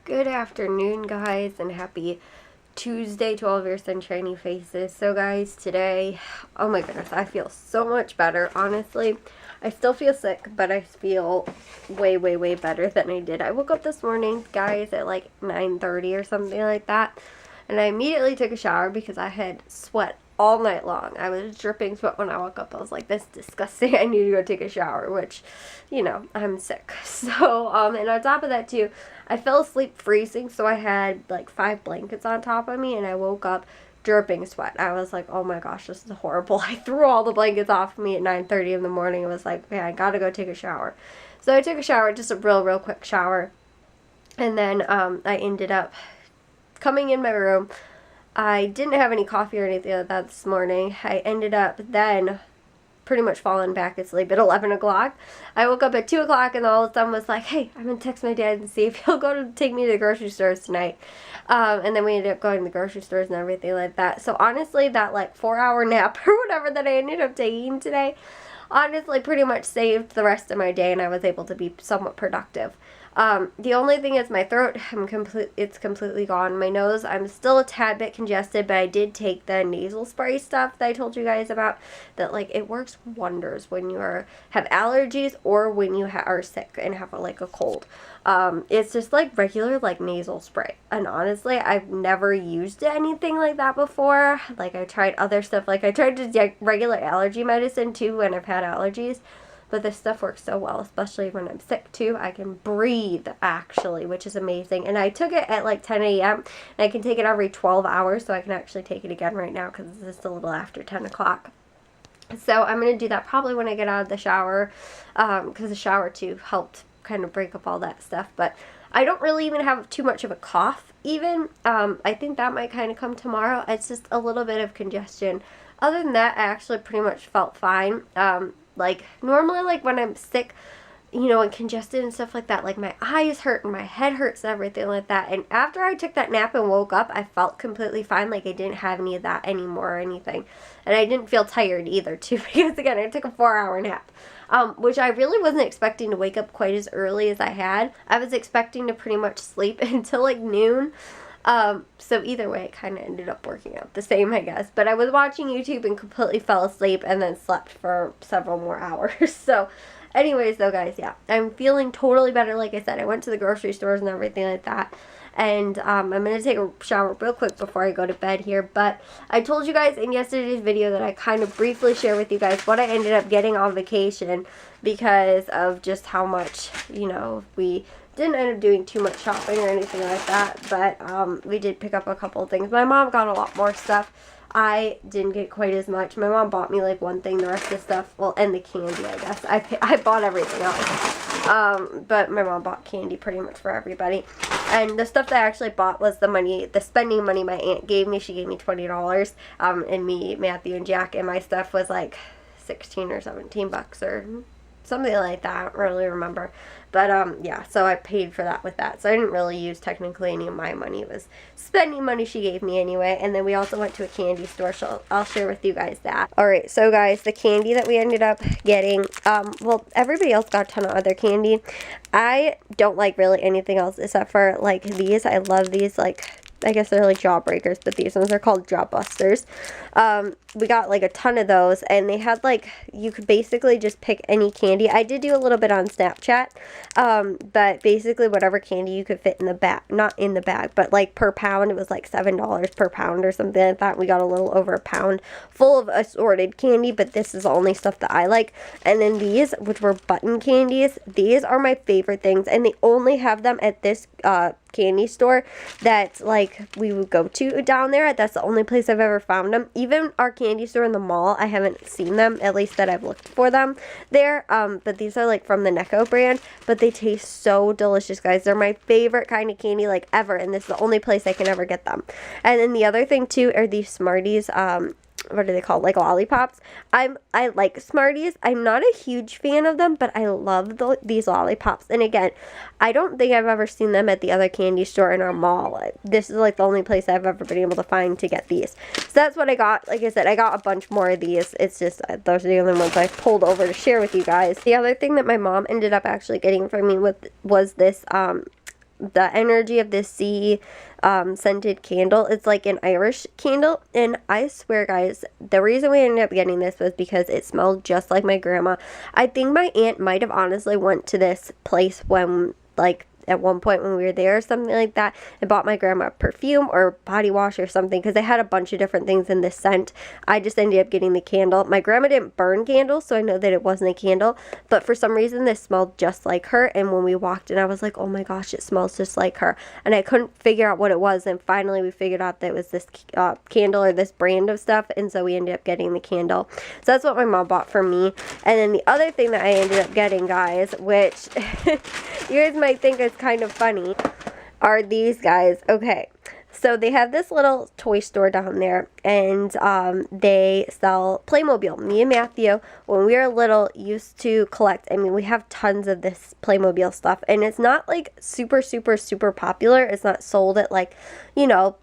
Good afternoon, guys, and happy Tuesday to all of your sunshiny faces. So, guys, today, oh my goodness, I feel so much better, honestly. I still feel sick, but I feel way, way, way better than I did. I woke up this morning, guys, at like 9:30 or something like that, and I immediately took a shower because I had sweat all night long. I was dripping sweat when I woke up. I was like, this is disgusting. I need to go take a shower, which, you know, I'm sick. So, and on top of that, too, I fell asleep freezing, so I had like 5 blankets on top of me, and I woke up dripping sweat. I was like, oh my gosh, this is horrible. I threw all the blankets off me at 9:30 in the morning. It was like, okay, I gotta go take a shower. So I took a shower, just a real quick shower, and then I ended up coming in my room. I didn't have any coffee or anything like that this morning. I ended up then pretty much falling back asleep at 11 o'clock. I woke up at 2 o'clock and all of a sudden was like, hey, I'm going to text my dad and see if he'll go to take me to the grocery stores tonight. And then we ended up going to the grocery stores and everything like that. So honestly, that like 4-hour nap or whatever that I ended up taking today, honestly pretty much saved the rest of my day, and I was able to be somewhat productive. The only thing is my throat, it's completely gone. My nose, I'm still a tad bit congested, but I did take the nasal spray stuff that I told you guys about, that like it works wonders when you have allergies or when you are sick and have like a cold. It's just like regular like nasal spray, and honestly I've never used anything like that before. Like I tried other stuff, like I tried to take regular allergy medicine too when I've had allergies. But this stuff works so well, especially when I'm sick too. I can breathe, actually, which is amazing. And I took it at like 10 a.m. and I can take it every 12 hours, so I can actually take it again right now because it's just a little after 10 o'clock. So I'm going to do that probably when I get out of the shower, because the shower too helped kind of break up all that stuff. But I don't really even have too much of a cough even. I think that might kind of come tomorrow. It's just a little bit of congestion. Other than that, I actually pretty much felt fine. Like, normally, like, when I'm sick, you know, and congested and stuff like that, like, my eyes hurt and my head hurts and everything like that. And after I took that nap and woke up, I felt completely fine. Like, I didn't have any of that anymore or anything. And I didn't feel tired either, too, because, again, I took a 4-hour nap, which I really wasn't expecting to wake up quite as early as I had. I was expecting to pretty much sleep until, like, noon. So either way, it kind of ended up working out the same, I guess. But I was watching YouTube and completely fell asleep and then slept for several more hours. So anyways, though, guys, yeah, I'm feeling totally better. Like I said, I went to the grocery stores and everything like that. And I'm going to take a shower real quick before I go to bed here. But I told you guys in yesterday's video that I kind of briefly share with you guys what I ended up getting on vacation because of just how much, you know, we didn't end up doing too much shopping or anything like that, but we did pick up a couple of things. My mom got a lot more stuff. I didn't get quite as much. My mom bought me like one thing, the rest of the stuff, well, and the candy, I guess. I bought everything else. But my mom bought candy pretty much for everybody. And the stuff that I actually bought was the spending money my aunt gave me. She gave me $20. And me, Matthew, and Jack, and my stuff was like 16 or 17 bucks or something like that. I don't really remember. But, yeah, so I paid for that with that. So I didn't really use technically any of my money. It was spending money she gave me anyway. And then we also went to a candy store, so I'll share with you guys that. Alright, so guys, the candy that we ended up getting, well, everybody else got a ton of other candy. I don't like really anything else except for, like, these. I love these, like, I guess they're like Jawbreakers, but these ones are called Jaw Busters. We got like a ton of those, and they had like, you could basically just pick any candy. I did do a little bit on Snapchat, but basically whatever candy you could fit in the bag, not in the bag, but like per pound, it was like $7 per pound or something like that. We got a little over a pound full of assorted candy, but this is the only stuff that I like. And then these, which were button candies, these are my favorite things, and they only have them at this candy store that like we would go to down there. That's the only place I've ever found them. Even our candy store in the mall, I haven't seen them, at least that I've looked for them there. But these are like from the Necco brand, but they taste so delicious, guys. They're my favorite kind of candy like ever, and this is the only place I can ever get them. And then the other thing too are these Smarties. What are they called? Like lollipops. I like Smarties. I'm not a huge fan of them, but I love these lollipops. And again, I don't think I've ever seen them at the other candy store in our mall. This is like the only place I've ever been able to find to get these. So that's what I got. Like I said, I got a bunch more of these. It's just, those are the only ones I pulled over to share with you guys. The other thing that my mom ended up actually getting for me was this, the energy of this sea scented candle. It's like an Irish candle, and I swear guys, the reason we ended up getting this was because it smelled just like my grandma. I think my aunt might have honestly went to this place when, like, at one point when we were there or something like that, and bought my grandma perfume or body wash or something, because they had a bunch of different things in this scent. I just ended up getting the candle. My grandma didn't burn candles, so I know that it wasn't a candle, but for some reason this smelled just like her, and when we walked in I was like, oh my gosh, it smells just like her, and I couldn't figure out what it was, and finally we figured out that it was this candle or this brand of stuff, and so we ended up getting the candle. So that's what my mom bought for me. And then the other thing that I ended up getting, guys, which you guys might think is kind of funny, are these guys. Okay, so they have this little toy store down there, and they sell Playmobil. Me and Matthew, when we were little, used to collect. I mean, we have tons of this Playmobil stuff, and it's not like super popular. It's not sold at, like, you know,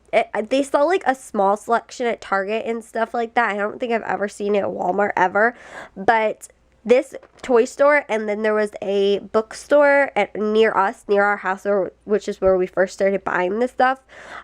they sell like a small selection at Target and stuff like that. I don't think I've ever seen it at Walmart ever, but this toy store, and then there was a bookstore near us, near our house, which is where we first started buying this stuff,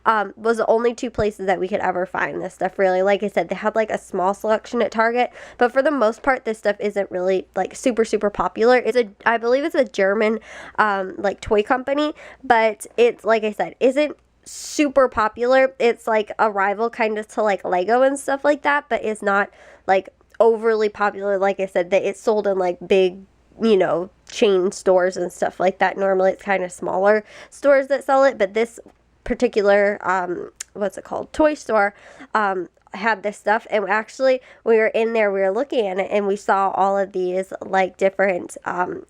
was the only two places that we could ever find this stuff, really. Like I said, they had like a small selection at Target, but for the most part, this stuff isn't really like super popular. I believe it's a German, like, toy company, but it's, like I said, isn't super popular. It's like a rival kind of to like Lego and stuff like that, but it's not like overly popular. Like I said, that it's sold in like big, you know, chain stores and stuff like that. Normally it's kind of smaller stores that sell it, but this particular what's it called, toy store had this stuff. And actually, when we were in there, we were looking at it, and we saw all of these like different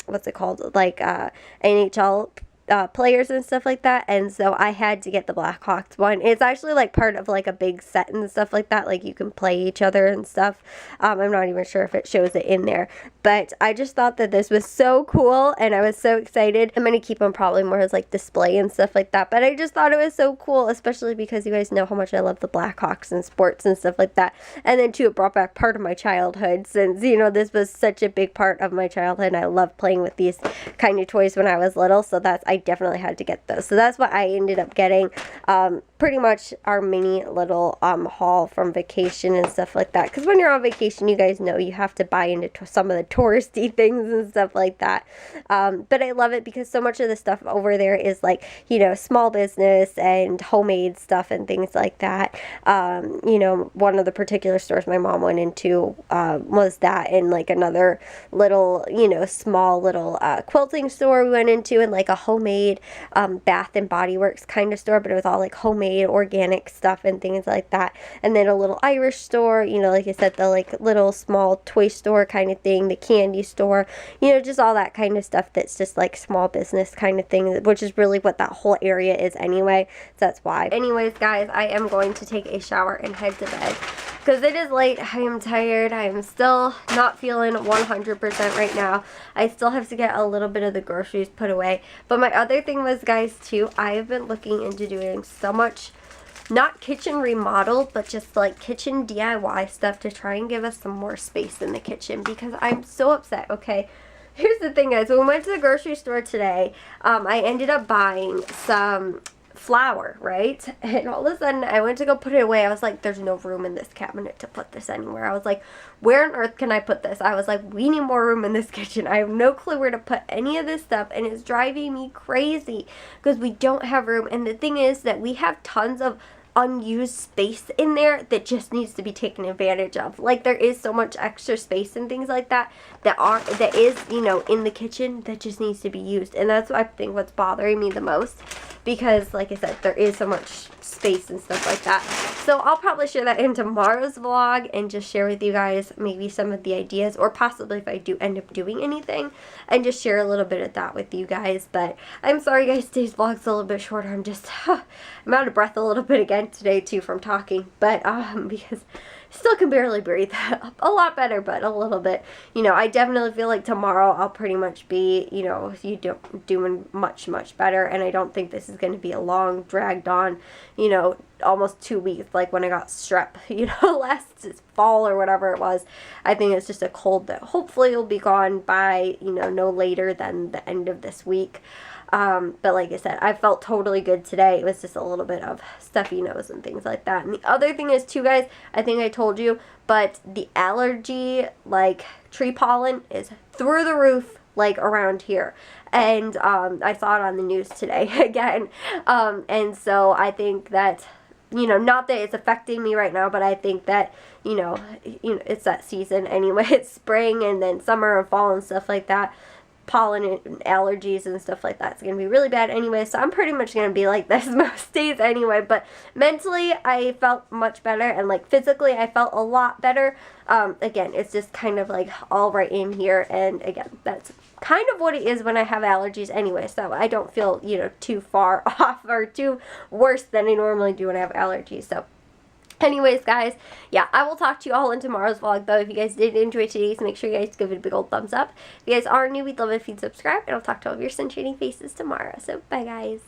what's it called, like NHL players and stuff like that, and so I had to get the Blackhawks one. It's actually like part of like a big set and stuff like that, like you can play each other and stuff. I'm not even sure if it shows it in there, but I just thought that this was so cool, and I was so excited. I'm gonna keep them probably more as like display and stuff like that, but I just thought it was so cool, especially because you guys know how much I love the Blackhawks and sports and stuff like that. And then too, it brought back part of my childhood, since, you know, this was such a big part of my childhood, and I loved playing with these kind of toys when I was little, so I definitely had to get those. So that's what I ended up getting. Pretty much our mini little haul from vacation and stuff like that, because when you're on vacation, you guys know you have to buy into some of the touristy things and stuff like that. But I love it because so much of the stuff over there is like, you know, small business and homemade stuff and things like that. You know, one of the particular stores my mom went into was that, and like another little, you know, small little quilting store we went into, and like a homemade Bath and Body Works kind of store, but it was all like homemade organic stuff and things like that. And then a little Irish store, you know, like I said, the like little small toy store kind of thing, the candy store, you know, just all that kind of stuff that's just like small business kind of thing, which is really what that whole area is anyway. So that's why. Anyways, guys, I am going to take a shower and head to bed because it is late. I am tired. I am still not feeling 100% right now. I still have to get a little bit of the groceries put away. But my other thing was, guys, too, I have been looking into doing so much, not kitchen remodel, but just like kitchen DIY stuff to try and give us some more space in the kitchen, because I'm so upset. Okay, here's the thing, guys. When we went to the grocery store today, I ended up buying some flour, right? And all of a sudden I went to go put it away. I was like, there's no room in this cabinet to put this anywhere. I was like, where on earth can I put this? I was like, we need more room in this kitchen. I have no clue where to put any of this stuff, and it's driving me crazy because we don't have room. And the thing is that we have tons of unused space in there that just needs to be taken advantage of. Like, there is so much extra space and things like that that is, you know, in the kitchen that just needs to be used. And that's what I think what's bothering me the most, because like I said, there is so much space and stuff like that. So I'll probably share that in tomorrow's vlog and just share with you guys maybe some of the ideas, or possibly if I do end up doing anything, and just share a little bit of that with you guys. But I'm sorry, guys, today's vlog's a little bit shorter. I'm just I'm out of breath a little bit again today too from talking, but because still can barely breathe. A lot better, but a little bit. You know, I definitely feel like tomorrow I'll pretty much be, you know, doing much better, and I don't think this is going to be a long, dragged on, you know, almost 2 weeks like when I got strep, you know, last fall or whatever it was. I think it's just a cold that hopefully will be gone by, you know, no later than the end of this week. But like I said, I felt totally good today. It was just a little bit of stuffy nose and things like that. And the other thing is too, guys, I think I told you, but the allergy, like tree pollen, is through the roof, like around here. And I saw it on the news today again. And so I think that, you know, not that it's affecting me right now, but I think that, you know, it's that season anyway. It's spring and then summer and fall and stuff like that. Pollen and allergies and stuff like that. It's going to be really bad anyway, so I'm pretty much going to be like this most days anyway. But mentally, I felt much better, and like physically, I felt a lot better. Again, it's just kind of like all right in here, and again, that's kind of what it is when I have allergies anyway, so I don't feel, you know, too far off or too worse than I normally do when I have allergies. So anyways, guys, yeah, I will talk to you all in tomorrow's vlog, though. If you guys did enjoy today's, make sure you guys give it a big old thumbs up. If you guys are new, we'd love it if you'd subscribe, and I'll talk to all of your sunshiny faces tomorrow. So, bye, guys.